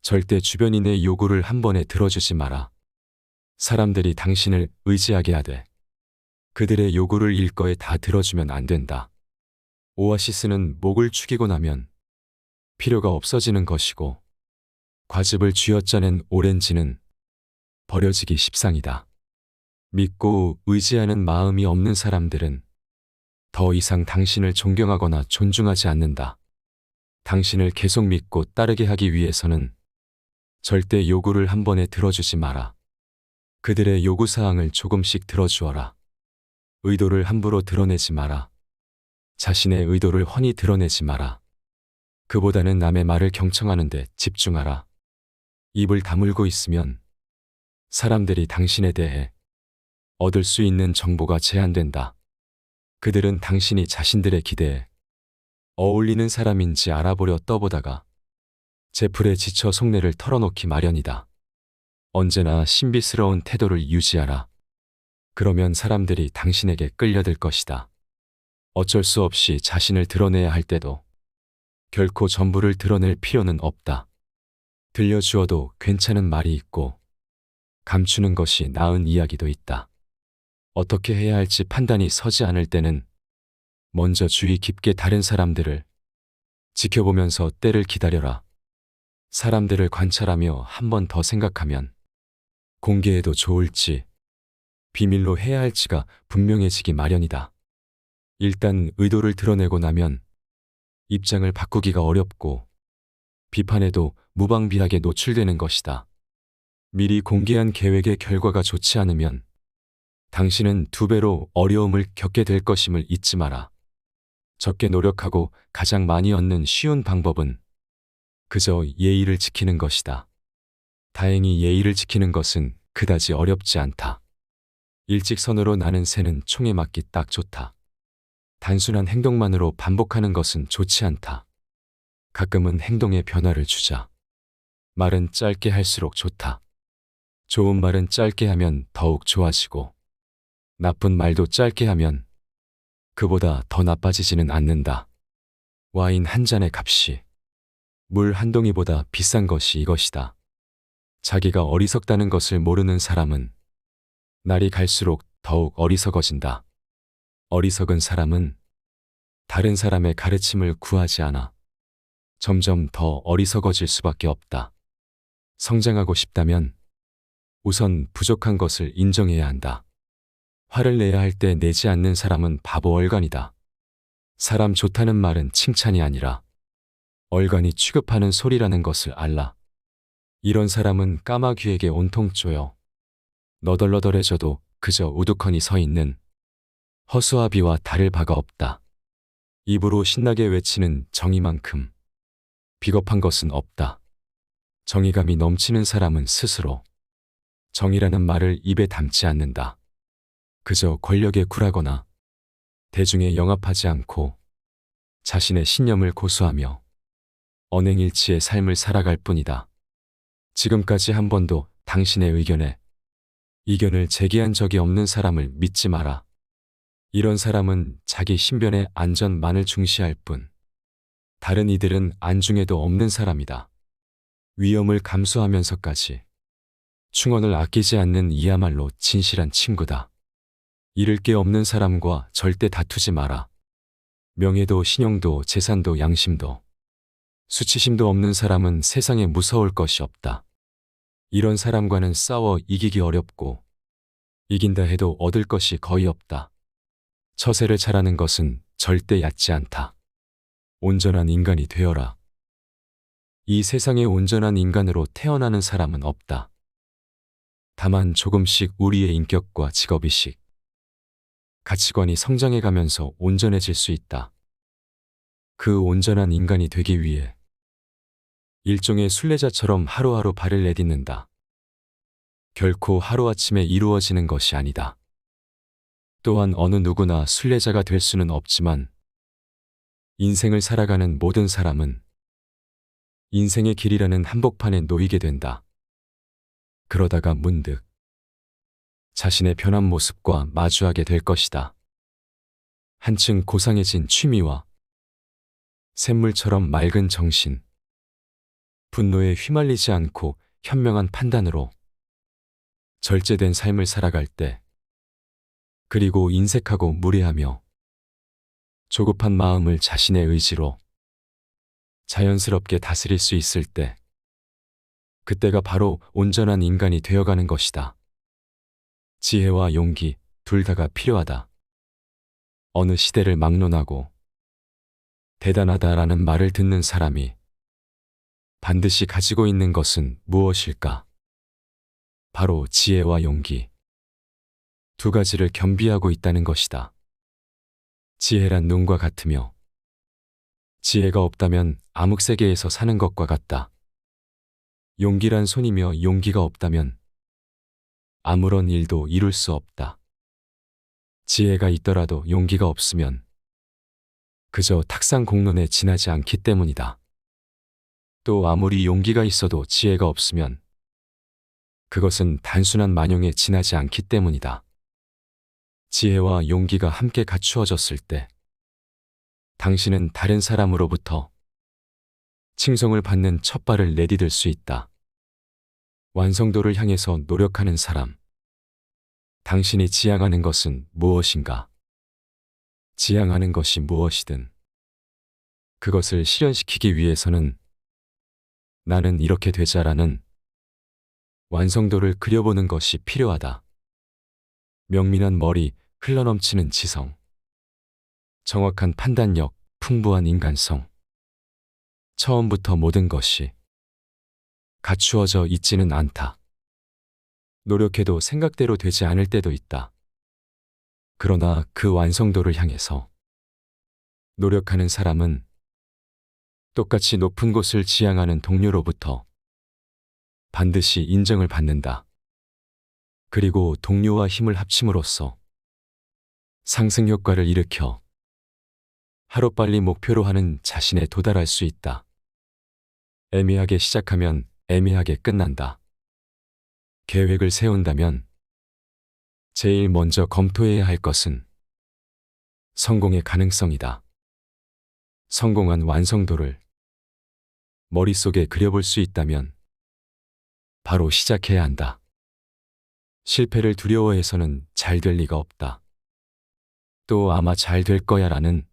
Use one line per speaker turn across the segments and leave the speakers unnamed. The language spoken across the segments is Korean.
절대 주변인의 요구를 한 번에 들어주지 마라. 사람들이 당신을 의지하게 하되 그들의 요구를 일거에 다 들어주면 안 된다. 오아시스는 목을 축이고 나면 필요가 없어지는 것이고 과즙을 쥐어짜낸 오렌지는 버려지기 십상이다. 믿고 의지하는 마음이 없는 사람들은 더 이상 당신을 존경하거나 존중하지 않는다. 당신을 계속 믿고 따르게 하기 위해서는 절대 요구를 한 번에 들어주지 마라. 그들의 요구사항을 조금씩 들어주어라. 의도를 함부로 드러내지 마라. 자신의 의도를 훤히 드러내지 마라. 그보다는 남의 말을 경청하는 데 집중하라. 입을 다물고 있으면 사람들이 당신에 대해 얻을 수 있는 정보가 제한된다. 그들은 당신이 자신들의 기대에 어울리는 사람인지 알아보려 떠보다가 제풀에 지쳐 속내를 털어놓기 마련이다. 언제나 신비스러운 태도를 유지하라. 그러면 사람들이 당신에게 끌려들 것이다. 어쩔 수 없이 자신을 드러내야 할 때도 결코 전부를 드러낼 필요는 없다. 들려주어도 괜찮은 말이 있고 감추는 것이 나은 이야기도 있다. 어떻게 해야 할지 판단이 서지 않을 때는 먼저 주의 깊게 다른 사람들을 지켜보면서 때를 기다려라. 사람들을 관찰하며 한 번 더 생각하면 공개해도 좋을지 비밀로 해야 할지가 분명해지기 마련이다. 일단 의도를 드러내고 나면 입장을 바꾸기가 어렵고 비판에도 무방비하게 노출되는 것이다. 미리 공개한 계획의 결과가 좋지 않으면 당신은 2배로 어려움을 겪게 될 것임을 잊지 마라. 적게 노력하고 가장 많이 얻는 쉬운 방법은 그저 예의를 지키는 것이다. 다행히 예의를 지키는 것은 그다지 어렵지 않다. 일직선으로 나는 새는 총에 맞기 딱 좋다. 단순한 행동만으로 반복하는 것은 좋지 않다. 가끔은 행동에 변화를 주자. 말은 짧게 할수록 좋다. 좋은 말은 짧게 하면 더욱 좋아지고 나쁜 말도 짧게 하면 그보다 더 나빠지지는 않는다. 와인 한 잔의 값이 물 한 동이보다 비싼 것이 이것이다. 자기가 어리석다는 것을 모르는 사람은 날이 갈수록 더욱 어리석어진다. 어리석은 사람은 다른 사람의 가르침을 구하지 않아 점점 더 어리석어질 수밖에 없다. 성장하고 싶다면 우선 부족한 것을 인정해야 한다. 화를 내야 할 때 내지 않는 사람은 바보 얼간이다. 사람 좋다는 말은 칭찬이 아니라 얼간이 취급하는 소리라는 것을 알라. 이런 사람은 까마귀에게 온통 쪼여 너덜너덜해져도 그저 우두커니 서 있는 허수아비와 다를 바가 없다. 입으로 신나게 외치는 정의만큼 비겁한 것은 없다. 정의감이 넘치는 사람은 스스로 정의라는 말을 입에 담지 않는다. 그저 권력에 굴하거나 대중에 영합하지 않고 자신의 신념을 고수하며 언행일치의 삶을 살아갈 뿐이다. 지금까지 한 번도 당신의 의견에 이견을 제기한 적이 없는 사람을 믿지 마라. 이런 사람은 자기 신변의 안전만을 중시할 뿐 다른 이들은 안중에도 없는 사람이다. 위험을 감수하면서까지 충언을 아끼지 않는 이야말로 진실한 친구다. 잃을 게 없는 사람과 절대 다투지 마라. 명예도 신용도 재산도 양심도 수치심도 없는 사람은 세상에 무서울 것이 없다. 이런 사람과는 싸워 이기기 어렵고 이긴다 해도 얻을 것이 거의 없다. 처세를 잘하는 것은 절대 얕지 않다. 온전한 인간이 되어라. 이 세상에 온전한 인간으로 태어나는 사람은 없다. 다만 조금씩 우리의 인격과 직업의식, 가치관이 성장해가면서 온전해질 수 있다. 그 온전한 인간이 되기 위해 일종의 순례자처럼 하루하루 발을 내딛는다. 결코 하루아침에 이루어지는 것이 아니다. 또한 어느 누구나 순례자가 될 수는 없지만 인생을 살아가는 모든 사람은 인생의 길이라는 한복판에 놓이게 된다. 그러다가 문득 자신의 변한 모습과 마주하게 될 것이다. 한층 고상해진 취미와 샘물처럼 맑은 정신, 분노에 휘말리지 않고 현명한 판단으로 절제된 삶을 살아갈 때, 그리고 인색하고 무례하며 조급한 마음을 자신의 의지로 자연스럽게 다스릴 수 있을 때, 그때가 바로 온전한 인간이 되어가는 것이다. 지혜와 용기 둘 다가 필요하다. 어느 시대를 막론하고 대단하다라는 말을 듣는 사람이 반드시 가지고 있는 것은 무엇일까? 바로 지혜와 용기. 두 가지를 겸비하고 있다는 것이다. 지혜란 눈과 같으며 지혜가 없다면 암흑세계에서 사는 것과 같다. 용기란 손이며 용기가 없다면 아무런 일도 이룰 수 없다. 지혜가 있더라도 용기가 없으면 그저 탁상 공론에 지나지 않기 때문이다. 또 아무리 용기가 있어도 지혜가 없으면 그것은 단순한 만용에 지나지 않기 때문이다. 지혜와 용기가 함께 갖추어졌을 때 당신은 다른 사람으로부터 칭송을 받는 첫 발을 내디딜 수 있다. 완성도를 향해서 노력하는 사람. 당신이 지향하는 것은 무엇인가? 지향하는 것이 무엇이든 그것을 실현시키기 위해서는 나는 이렇게 되자라는 완성도를 그려보는 것이 필요하다. 명민한 머리, 흘러넘치는 지성, 정확한 판단력, 풍부한 인간성. 처음부터 모든 것이 갖추어져 있지는 않다. 노력해도 생각대로 되지 않을 때도 있다. 그러나 그 완성도를 향해서 노력하는 사람은 똑같이 높은 곳을 지향하는 동료로부터 반드시 인정을 받는다. 그리고 동료와 힘을 합침으로써 상승 효과를 일으켜 하루빨리 목표로 하는 자신에 도달할 수 있다. 애매하게 시작하면 애매하게 끝난다. 계획을 세운다면 제일 먼저 검토해야 할 것은 성공의 가능성이다. 성공한 완성도를 머릿속에 그려볼 수 있다면 바로 시작해야 한다. 실패를 두려워해서는 잘 될 리가 없다. 또 아마 잘 될 거야 라는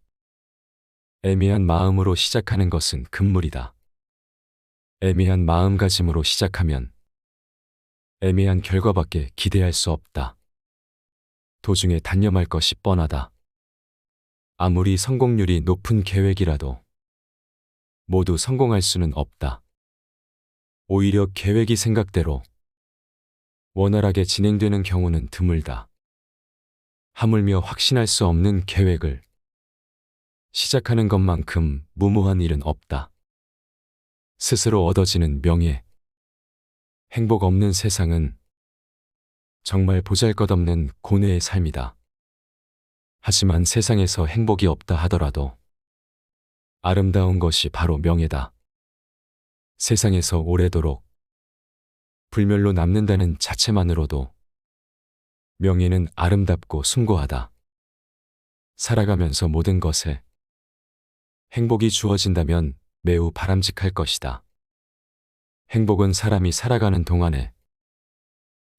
애매한 마음으로 시작하는 것은 금물이다. 애매한 마음가짐으로 시작하면 애매한 결과밖에 기대할 수 없다. 도중에 단념할 것이 뻔하다. 아무리 성공률이 높은 계획이라도 모두 성공할 수는 없다. 오히려 계획이 생각대로 원활하게 진행되는 경우는 드물다. 하물며 확신할 수 없는 계획을 시작하는 것만큼 무모한 일은 없다. 스스로 얻어지는 명예, 행복 없는 세상은 정말 보잘것없는 고뇌의 삶이다. 하지만 세상에서 행복이 없다 하더라도 아름다운 것이 바로 명예다. 세상에서 오래도록 불멸로 남는다는 자체만으로도 명예는 아름답고 숭고하다. 살아가면서 모든 것에 행복이 주어진다면 매우 바람직할 것이다. 행복은 사람이 살아가는 동안에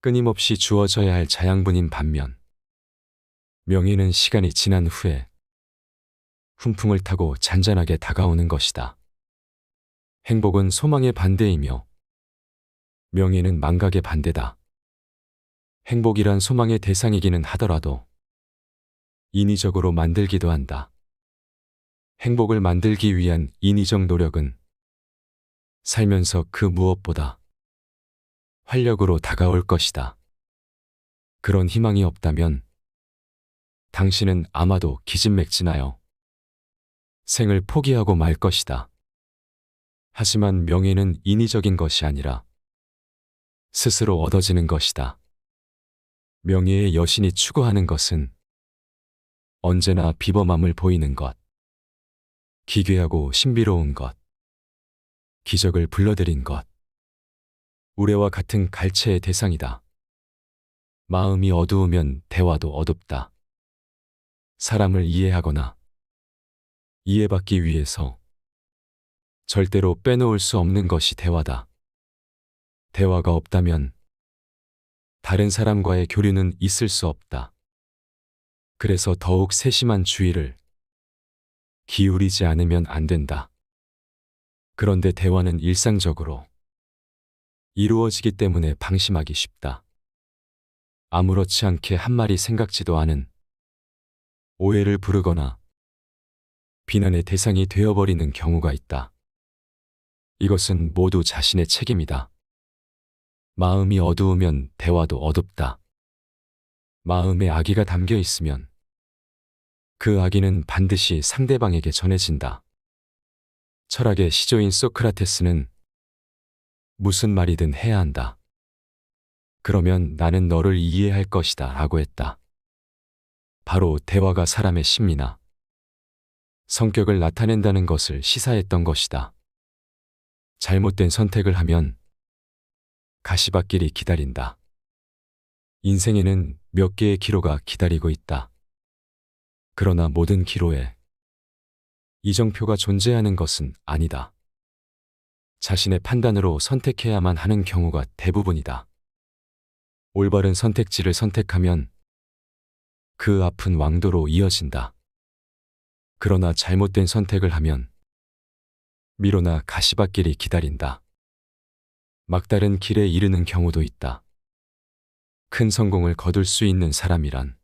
끊임없이 주어져야 할 자양분인 반면 명예는 시간이 지난 후에 훈풍을 타고 잔잔하게 다가오는 것이다. 행복은 소망의 반대이며 명예는 망각의 반대다. 행복이란 소망의 대상이기는 하더라도 인위적으로 만들기도 한다. 행복을 만들기 위한 인위적 노력은 살면서 그 무엇보다 활력으로 다가올 것이다. 그런 희망이 없다면 당신은 아마도 기진맥진하여 생을 포기하고 말 것이다. 하지만 명예는 인위적인 것이 아니라 스스로 얻어지는 것이다. 명예의 여신이 추구하는 것은 언제나 비범함을 보이는 것, 기괴하고 신비로운 것, 기적을 불러들인 것, 우레와 같은 갈채의 대상이다. 마음이 어두우면 대화도 어둡다. 사람을 이해하거나 이해받기 위해서 절대로 빼놓을 수 없는 것이 대화다. 대화가 없다면 다른 사람과의 교류는 있을 수 없다. 그래서 더욱 세심한 주의를 기울이지 않으면 안 된다. 그런데 대화는 일상적으로 이루어지기 때문에 방심하기 쉽다. 아무렇지 않게 한 말이 생각지도 않은 오해를 부르거나 비난의 대상이 되어버리는 경우가 있다. 이것은 모두 자신의 책임이다. 마음이 어두우면 대화도 어둡다. 마음에 악의가 담겨 있으면 그 악의는 반드시 상대방에게 전해진다. 철학의 시조인 소크라테스는 무슨 말이든 해야 한다. 그러면 나는 너를 이해할 것이다 라고 했다. 바로 대화가 사람의 심리나 성격을 나타낸다는 것을 시사했던 것이다. 잘못된 선택을 하면 가시밭길이 기다린다. 인생에는 몇 개의 기로가 기다리고 있다. 그러나 모든 기로에 이정표가 존재하는 것은 아니다. 자신의 판단으로 선택해야만 하는 경우가 대부분이다. 올바른 선택지를 선택하면 그 앞은 왕도로 이어진다. 그러나 잘못된 선택을 하면 미로나 가시밭길이 기다린다. 막다른 길에 이르는 경우도 있다. 큰 성공을 거둘 수 있는 사람이란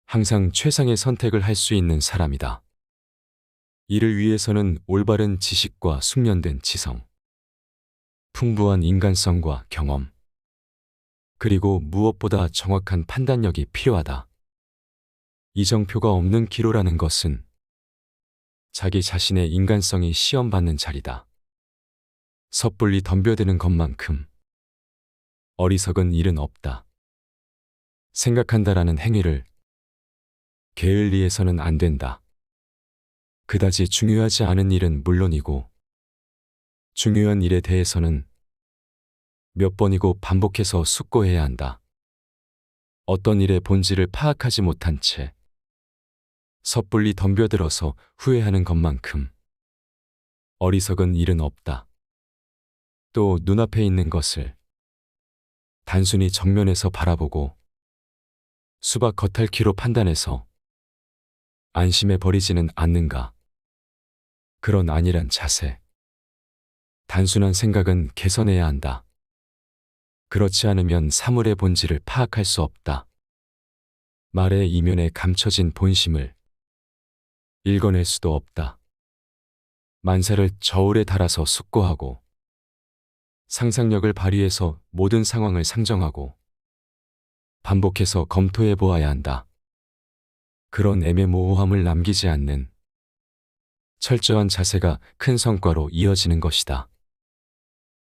항상 최상의 선택을 할 수 있는 사람이다. 이를 위해서는 올바른 지식과 숙련된 지성, 풍부한 인간성과 경험, 그리고 무엇보다 정확한 판단력이 필요하다. 이정표가 없는 기로라는 것은 자기 자신의 인간성이 시험받는 자리다. 섣불리 덤벼드는 것만큼 어리석은 일은 없다. 생각한다라는 행위를 게을리해서는 안 된다. 그다지 중요하지 않은 일은 물론이고 중요한 일에 대해서는 몇 번이고 반복해서 숙고해야 한다. 어떤 일의 본질을 파악하지 못한 채 섣불리 덤벼들어서 후회하는 것만큼 어리석은 일은 없다. 또 눈앞에 있는 것을 단순히 정면에서 바라보고 수박 겉핥기로 판단해서 안심해 버리지는 않는가. 그런 안일한 자세, 단순한 생각은 개선해야 한다. 그렇지 않으면 사물의 본질을 파악할 수 없다. 말의 이면에 감춰진 본심을 읽어낼 수도 없다. 만사를 저울에 달아서 숙고하고 상상력을 발휘해서 모든 상황을 상정하고 반복해서 검토해 보아야 한다. 그런 애매모호함을 남기지 않는 철저한 자세가 큰 성과로 이어지는 것이다.